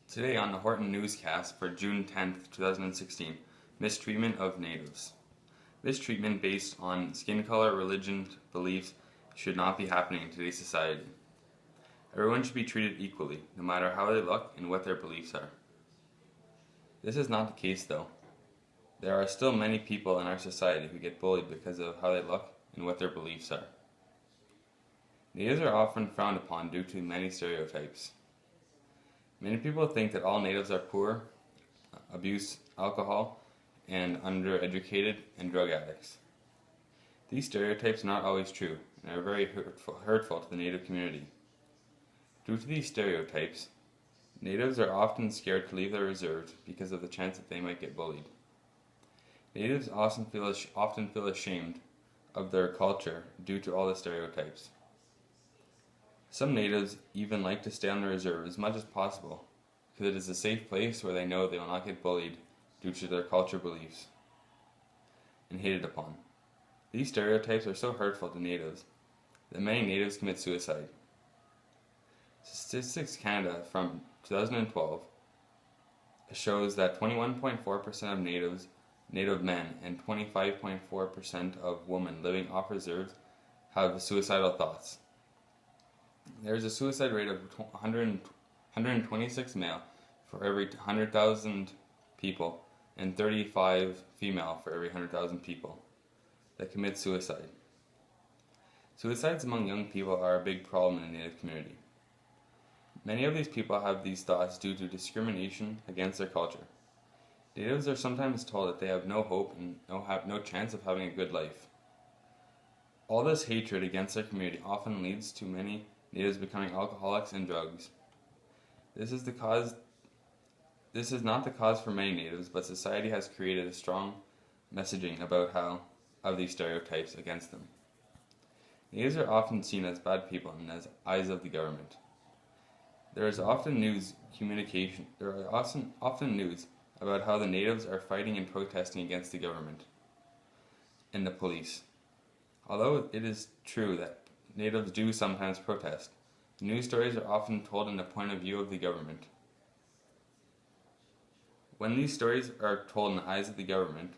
Today on the Horton Newscast for June 10th, 2016, Mistreatment of Natives. Mistreatment based on skin color, religion, beliefs should not be happening in today's society. Everyone should be treated equally, no matter how they look and what their beliefs are. This is not the case though. There are still many people in our society who get bullied because of how they look and what their beliefs are. Natives are often frowned upon due to many stereotypes. Many people think that all natives are poor, abuse alcohol, and undereducated and drug addicts. These stereotypes are not always true and are very hurtful to the native community. Due to these stereotypes, natives are often scared to leave their reserves because of the chance that they might get bullied. Natives often feel ashamed of their culture due to all the stereotypes. Some natives even like to stay on the reserve as much as possible because it is a safe place where they know they will not get bullied due to their culture beliefs and hated upon. These stereotypes are so hurtful to natives that many natives commit suicide. Statistics Canada from 2012 shows that 21.4% of native men and 25.4% of women living off reserves have suicidal thoughts. There is a suicide rate of 126 male for every 100,000 people and 35 female for every 100,000 people that commit suicide. Suicides among young people are a big problem in the Native community. Many of these people have these thoughts due to discrimination against their culture. Natives are sometimes told that they have no hope and no chance of having a good life. All this hatred against their community often leads to many natives becoming alcoholics and drugs. This is not the cause for many natives, but society has created a strong messaging of these stereotypes against them. Natives are often seen as bad people in the eyes of the government. There is often news about how the natives are fighting and protesting against the government and the police. Although it is true that natives do sometimes protest, the news stories are often told in the point of view of the government. When these stories are told in the eyes of the government,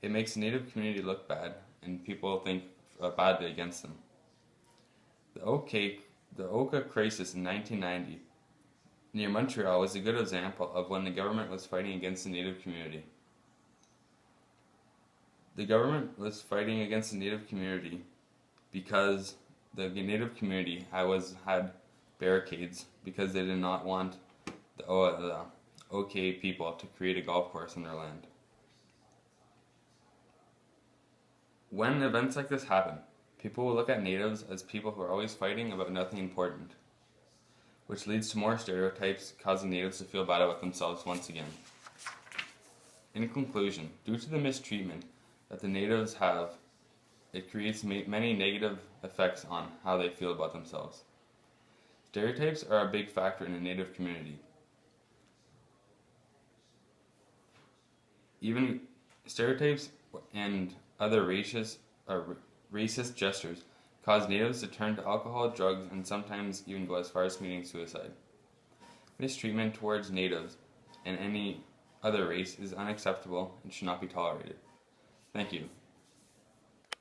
it makes the native community look bad and people think badly against them. The Oka crisis in 1990 near Montreal was a good example of when the government was fighting against the native community. The government was fighting against the native community because the native community had barricades because they did not want the OK people to create a golf course on their land. When events like this happen, people will look at natives as people who are always fighting about nothing important, which leads to more stereotypes, causing natives to feel bad about themselves once again. In conclusion, due to the mistreatment that the natives have, it creates many negative effects on how they feel about themselves. Stereotypes are a big factor in the native community. Even stereotypes and other racist gestures cause natives to turn to alcohol, drugs, and sometimes even go as far as committing suicide. Mistreatment towards natives and any other race is unacceptable and should not be tolerated. Thank you.